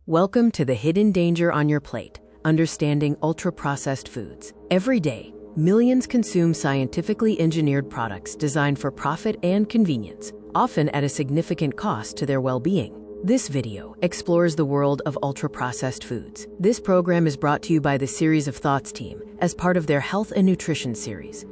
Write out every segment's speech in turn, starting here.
Welcome to the hidden danger on your plate, understanding ultra-processed foods. Every day, millions consume scientifically engineered products designed for profit and convenience, often at a significant cost to their well-being. This video explores the world of ultra-processed foods. This program is brought to you by the Series of Thoughts team as part of their Health and Nutrition series.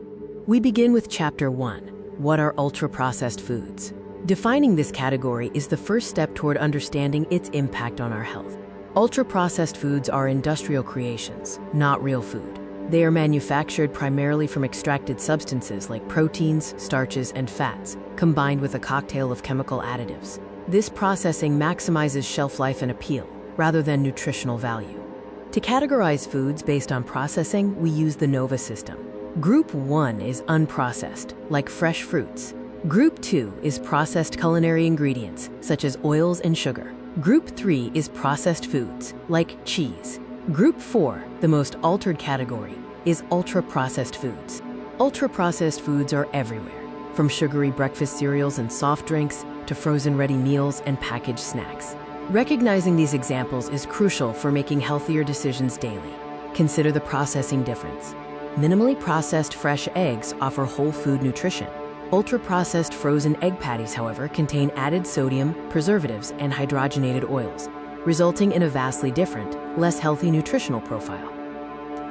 We begin with Chapter 1, What are ultra-processed foods? Defining this category is the first step toward understanding its impact on our health. Ultra-processed foods are industrial creations, not real food. They are manufactured primarily from extracted substances like proteins, starches, and fats, combined with a cocktail of chemical additives. This processing maximizes shelf life and appeal, rather than nutritional value. To categorize foods based on processing, we use the NOVA system. Group 1 is unprocessed, like fresh fruits. Group 2 is processed culinary ingredients, such as oils and sugar. Group 3 is processed foods, like cheese. Group 4, the most altered category, is ultra-processed foods. Ultra-processed foods are everywhere, from sugary breakfast cereals and soft drinks to frozen ready meals and packaged snacks. Recognizing these examples is crucial for making healthier decisions daily. Consider the processing difference. Minimally processed fresh eggs offer whole food nutrition. Ultra-processed frozen egg patties, however, contain added sodium, preservatives, and hydrogenated oils, resulting in a vastly different, less healthy nutritional profile.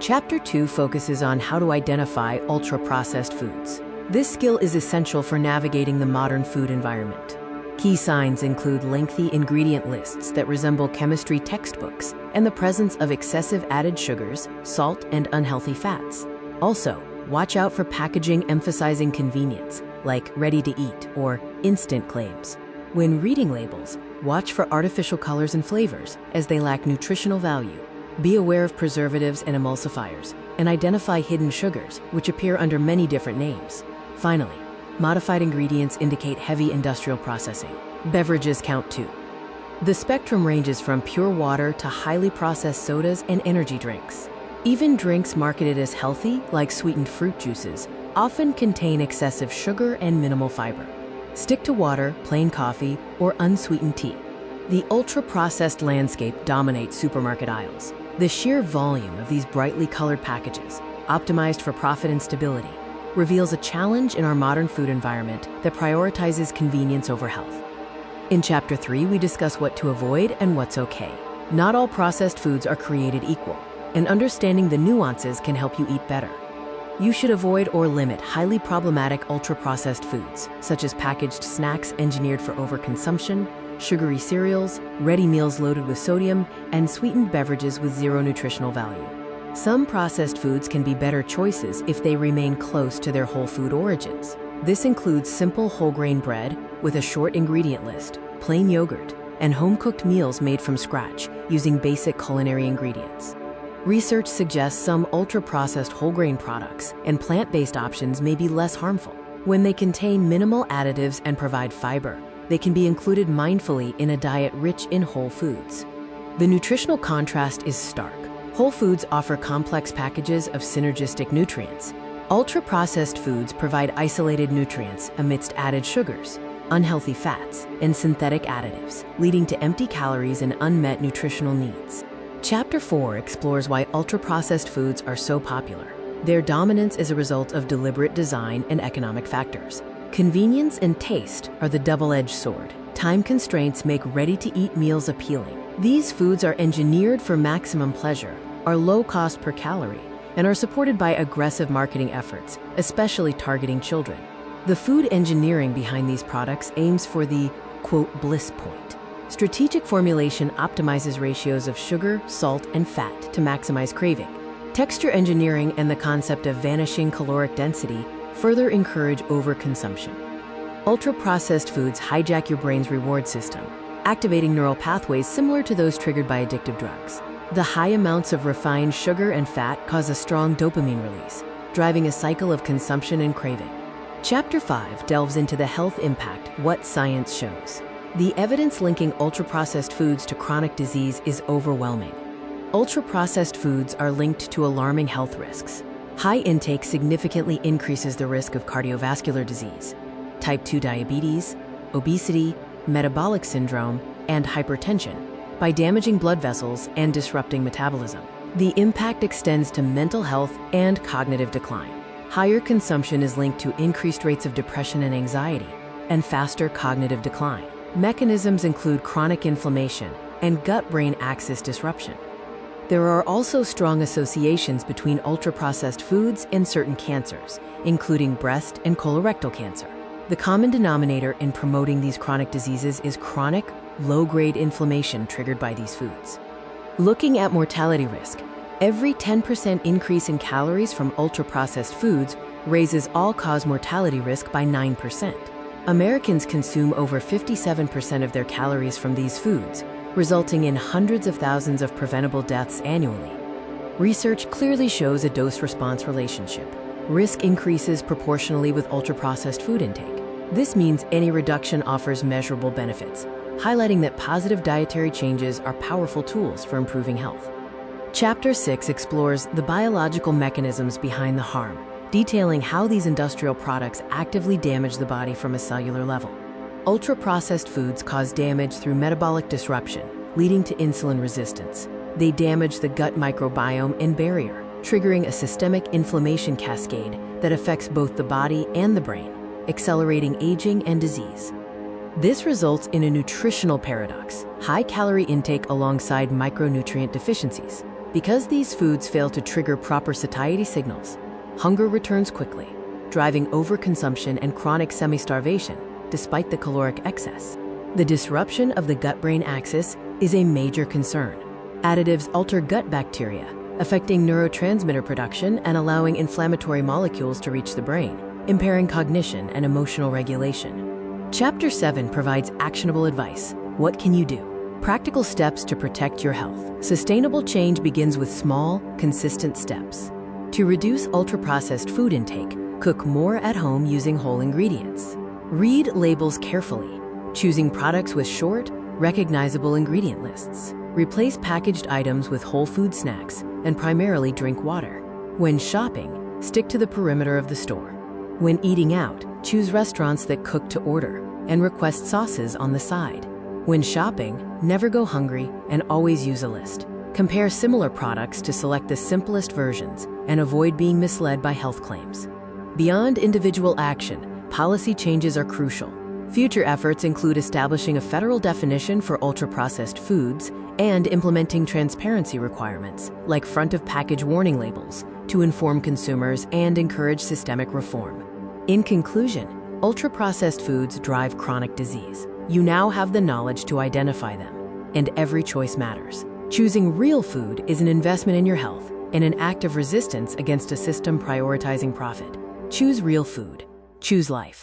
Chapter 2 focuses on how to identify ultra-processed foods. This skill is essential for navigating the modern food environment. Key signs include lengthy ingredient lists that resemble chemistry textbooks and the presence of excessive added sugars, salt, and unhealthy fats. Also, watch out for packaging emphasizing convenience, like ready-to-eat or instant claims. When reading labels, watch for artificial colors and flavors, as they lack nutritional value. Be aware of preservatives and emulsifiers, and identify hidden sugars, which appear under many different names. Finally, modified ingredients indicate heavy industrial processing. Beverages count too. The spectrum ranges from pure water to highly processed sodas and energy drinks. Even drinks marketed as healthy, like sweetened fruit juices, often contain excessive sugar and minimal fiber. Stick to water, plain coffee, or unsweetened tea. The ultra-processed landscape dominates supermarket aisles. The sheer volume of these brightly colored packages, optimized for profit and stability, reveals a challenge in our modern food environment that prioritizes convenience over health. In Chapter 3, we discuss what to avoid and what's okay. Not all processed foods are created equal, and understanding the nuances can help you eat better. You should avoid or limit highly problematic ultra-processed foods, such as packaged snacks engineered for overconsumption, sugary cereals, ready meals loaded with sodium, and sweetened beverages with zero nutritional value. Some processed foods can be better choices if they remain close to their whole food origins. This includes simple whole grain bread with a short ingredient list, plain yogurt, and home-cooked meals made from scratch using basic culinary ingredients. Research suggests some ultra-processed whole grain products and plant-based options may be less harmful. When they contain minimal additives and provide fiber, they can be included mindfully in a diet rich in whole foods. The nutritional contrast is stark. Whole foods offer complex packages of synergistic nutrients. Ultra-processed foods provide isolated nutrients amidst added sugars, unhealthy fats, and synthetic additives, leading to empty calories and unmet nutritional needs. Chapter 4 explores why ultra-processed foods are so popular. Their dominance is a result of deliberate design and economic factors. Convenience and taste are the double-edged sword. Time constraints make ready-to-eat meals appealing. These foods are engineered for maximum pleasure, are low cost per calorie, and are supported by aggressive marketing efforts, especially targeting children. The food engineering behind these products aims for the, quote, bliss point. Strategic formulation optimizes ratios of sugar, salt, and fat to maximize craving. Texture engineering and the concept of vanishing caloric density further encourage overconsumption. Ultra-processed foods hijack your brain's reward system, activating neural pathways similar to those triggered by addictive drugs. The high amounts of refined sugar and fat cause a strong dopamine release, driving a cycle of consumption and craving. Chapter 5 delves into the health impact, what science shows. The evidence linking ultra-processed foods to chronic disease is overwhelming. Ultra-processed foods are linked to alarming health risks. High intake significantly increases the risk of cardiovascular disease, type 2 diabetes, obesity, metabolic syndrome, and hypertension, by damaging blood vessels and disrupting metabolism. The impact extends to mental health and cognitive decline. Higher consumption is linked to increased rates of depression and anxiety, and faster cognitive decline. Mechanisms include chronic inflammation and gut-brain axis disruption. There are also strong associations between ultra-processed foods and certain cancers, including breast and colorectal cancer. The common denominator in promoting these chronic diseases is chronic, low-grade inflammation triggered by these foods. Looking at mortality risk, every 10% increase in calories from ultra-processed foods raises all-cause mortality risk by 9%. Americans consume over 57% of their calories from these foods, resulting in hundreds of thousands of preventable deaths annually. Research clearly shows a dose-response relationship. Risk increases proportionally with ultra-processed food intake. This means any reduction offers measurable benefits, highlighting that positive dietary changes are powerful tools for improving health. Chapter 6 explores the biological mechanisms behind the harm, detailing how these industrial products actively damage the body from a cellular level. Ultra-processed foods cause damage through metabolic disruption, leading to insulin resistance. They damage the gut microbiome and barrier, triggering a systemic inflammation cascade that affects both the body and the brain, accelerating aging and disease. This results in a nutritional paradox: high calorie intake alongside micronutrient deficiencies. Because these foods fail to trigger proper satiety signals, hunger returns quickly, driving overconsumption and chronic semi-starvation, despite the caloric excess. The disruption of the gut-brain axis is a major concern. Additives alter gut bacteria, affecting neurotransmitter production and allowing inflammatory molecules to reach the brain, impairing cognition and emotional regulation. Chapter 7 provides actionable advice. What can you do? Practical steps to protect your health. Sustainable change begins with small, consistent steps. To reduce ultra-processed food intake, cook more at home using whole ingredients. Read labels carefully, choosing products with short, recognizable ingredient lists. Replace packaged items with whole food snacks and primarily drink water. When shopping, stick to the perimeter of the store. When eating out, choose restaurants that cook to order and request sauces on the side. When shopping, never go hungry and always use a list. Compare similar products to select the simplest versions and avoid being misled by health claims. Beyond individual action, policy changes are crucial. Future efforts include establishing a federal definition for ultra-processed foods and implementing transparency requirements, like front-of-package warning labels, to inform consumers and encourage systemic reform. In conclusion, ultra-processed foods drive chronic disease. You now have the knowledge to identify them, and every choice matters. Choosing real food is an investment in your health and an act of resistance against a system prioritizing profit. Choose real food. Choose life.